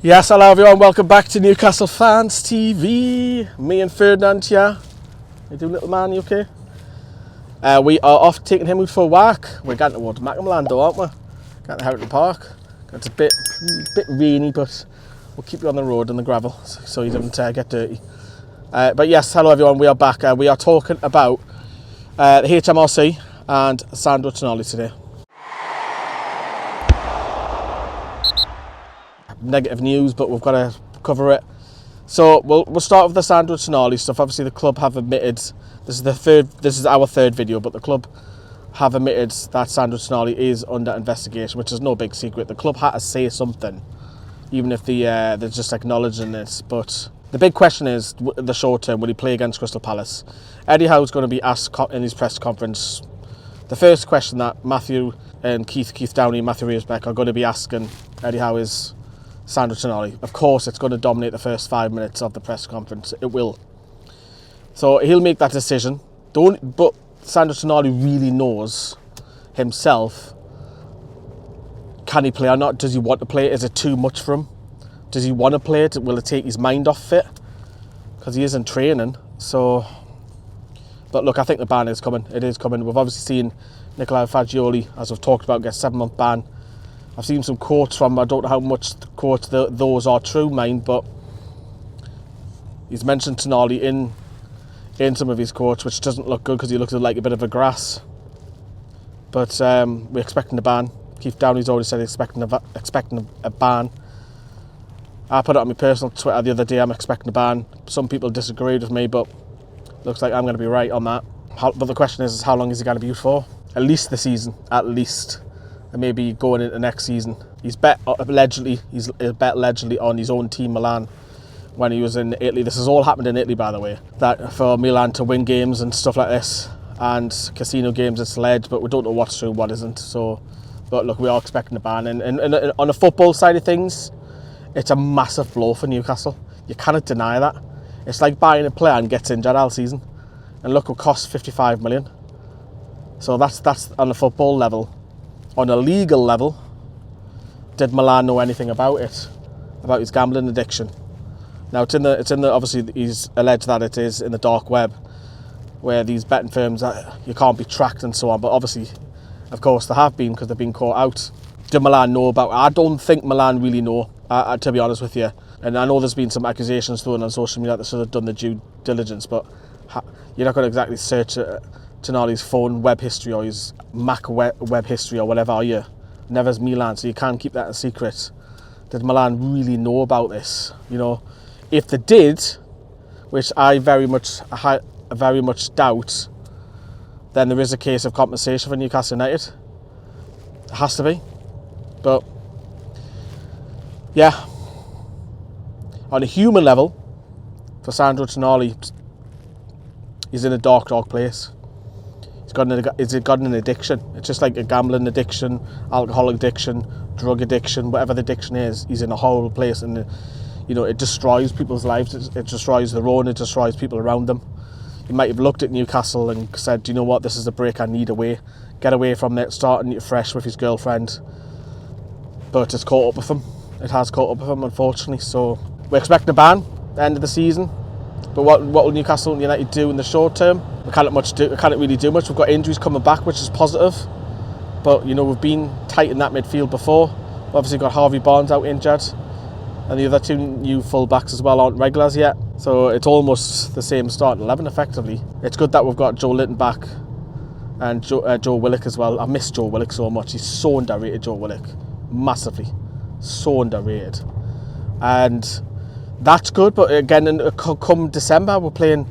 Yes, hello everyone, welcome back to Newcastle Fans TV. Me and Ferdinand here. You doing, little man, you okay? We are off taking him out for a walk. We're going towards Macmillan, aren't we? Going to Heriton Park. It's a bit rainy, but we'll keep you on the road and the gravel so you don't get dirty. But yes, hello everyone, we are back. We are talking about the HMRC and Sandro Tonali today. Negative news, but we've got to cover it. So we'll start with the Sandro Tonali stuff. Obviously, the club have admitted this is our third video, but the club have admitted that Sandro Tonali is under investigation, which is no big secret. The club had to say something, even if they're just acknowledging this. But the big question is, in the short term, will he play against Crystal Palace? Eddie Howe's going to be asked in his press conference. The first question that Matthew and Keith Downey and Matthew Reesbeck are going to be asking Eddie Howe is Sandro Tonali. Of course, it's going to dominate the first 5 minutes of the press conference. It will. So he'll make that decision. But Sandro Tonali really knows himself. Can he play or not? Does he want to play? Is it too much for him? Does he want to play it? Will it take his mind off it? Because he is in training. So, but look, I think the ban is coming. It is coming. We've obviously seen Nicola Fagioli, as we've talked about, get a 7-month ban. I've seen some quotes from, I don't know how much quotes those are true, mind, but he's mentioned Tonali in some of his quotes, which doesn't look good because he looks like a bit of a grass. But we're expecting a ban. Keith Downey's already said he's expecting a ban. I put it on my personal Twitter the other day, I'm expecting a ban. Some people disagreed with me, but looks like I'm going to be right on that. But the question is how long is he going to be out for? At least the season, at least. And maybe going into next season. He's bet allegedly on his own team Milan when he was in Italy. This has all happened in Italy, by the way. That for Milan to win games and stuff like this, and casino games, it's alleged, but we don't know what's true, what isn't. So, but look, we are expecting a ban. And on the football side of things, it's a massive blow for Newcastle. You cannot deny that. It's like buying a player and gets injured all season, and look, it costs 55 million. So that's on the football level. On a legal level, did Milan know anything about it? About his gambling addiction? Now it's in the obviously he's alleged that it is in the dark web, where these betting firms you can't be tracked and so on. But obviously, of course, they have been because they've been caught out. Did Milan know about it? I don't think Milan really know, to be honest with you. And I know there's been some accusations thrown on social media that they should have done the due diligence, but you're not going to exactly search Tonali's phone web history or his Mac web history or whatever, are you? Never's Milan, so you can't keep that a secret. Did Milan really know about this? You know, if they did, which I very much doubt, then there is a case of compensation for Newcastle United. It has to be. But yeah, on a human level, for Sandro Tonali, he's in a dark place. He's got an addiction. It's just like a gambling addiction, alcohol addiction, drug addiction, whatever the addiction is. He's in a horrible place, and you know, it destroys people's lives. It destroys their own. It destroys people around them. He might have looked at Newcastle and said, "Do you know what? This is the break I need away. Get away from it. Starting fresh with his girlfriend." But it's caught up with him. It has caught up with him, unfortunately. So we're expecting a ban at the end of the season. But what will Newcastle United do in the short term? We can't really do much. We've got injuries coming back, which is positive. But you know, we've been tight in that midfield before. We've obviously got Harvey Barnes out injured, and the other two new full-backs as well aren't regulars yet. So it's almost the same starting 11 effectively. It's good that we've got Joe Linton back and Joe Willock as well. I miss Joe Willock so much. He's so underrated, Joe Willock. Massively. So underrated. And that's good, but again, come December, we're playing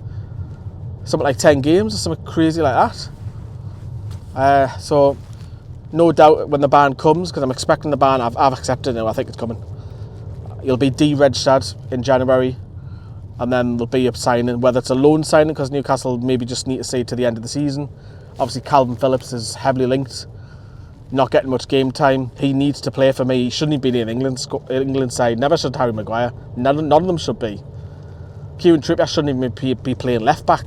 something like 10 games or something crazy like that. So, no doubt when the ban comes, because I'm expecting the ban, I've accepted it, I think it's coming. He'll be deregistered in January, and then there'll be a signing, whether it's a loan signing, because Newcastle maybe just need to stay to the end of the season. Obviously, Calvin Phillips is heavily linked, not getting much game time. He needs to play for me. He shouldn't be in England side. Never should Harry Maguire. None of them should be. Kieran Trippier shouldn't even be playing left back.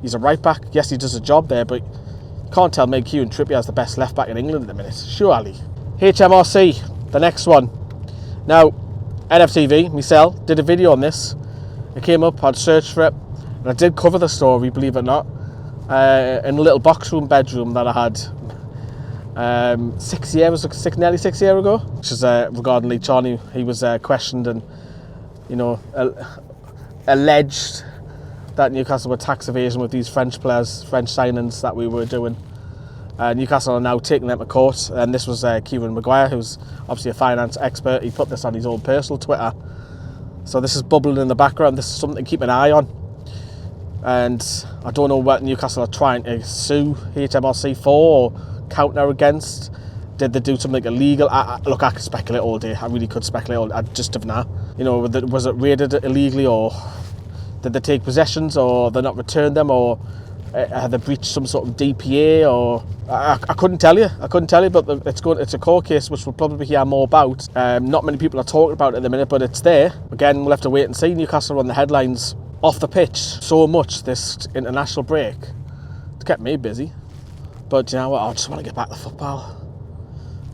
He's a right back. Yes, he does a job there, but you can't tell me Kieran Trippier is the best left back in England at the minute. Surely. HMRC, the next one. Now, NFTV, myself, did a video on this. It came up, I'd searched for it, and I did cover the story, believe it or not, in a little box room bedroom that I had nearly 6 years ago, which is regarding Lee Charney. He was questioned and, you know, alleged that Newcastle were tax evasion with these French players, French signings that we were doing. Newcastle are now taking them to court, and this was Kieran Maguire, who's obviously a finance expert. He put this on his own personal Twitter. So this is bubbling in the background. This is something to keep an eye on. And I don't know what Newcastle are trying to sue HMRC for or counter against. Did they do something illegal? Look, I could speculate all day. I really could speculate all day. I just have not. You know, was it raided illegally, or did they take possessions, or they not returned them, or have they breached some sort of DPA, or I couldn't tell you. But it's a court case which we'll probably hear more about. Not many people are talking about it at the minute, but it's there. Again, we'll have to wait and see. Newcastle on the headlines off the pitch so much this international break. It's kept me busy. But you know what? I just want to get back to football.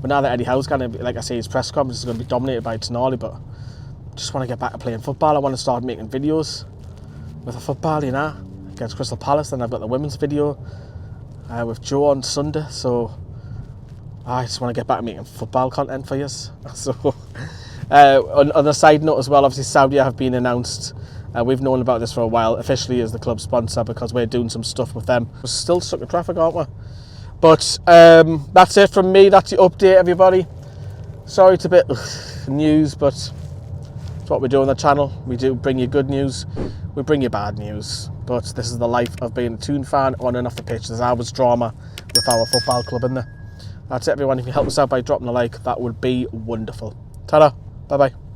But now that Eddie Howe's going to, like I say, his press conference is going to be dominated by Tonali, but I just want to get back to playing football. I want to start making videos with the football, you know, against Crystal Palace. Then I've got the women's video with Joe on Sunday. So I just want to get back to making football content for you. So on a side note as well, obviously Saudi have been announced. We've known about this for a while, officially as the club sponsor, because we're doing some stuff with them. We're still stuck in traffic, aren't we? But that's it from me. That's the update, everybody. Sorry it's a bit news, but it's what we do on the channel. We do bring you good news, we bring you bad news. But this is the life of being a Toon fan on and off the pitch. There's always drama with our football club in there. That's it, everyone. If you help us out by dropping a like, that would be wonderful. Ta-da. Bye-bye.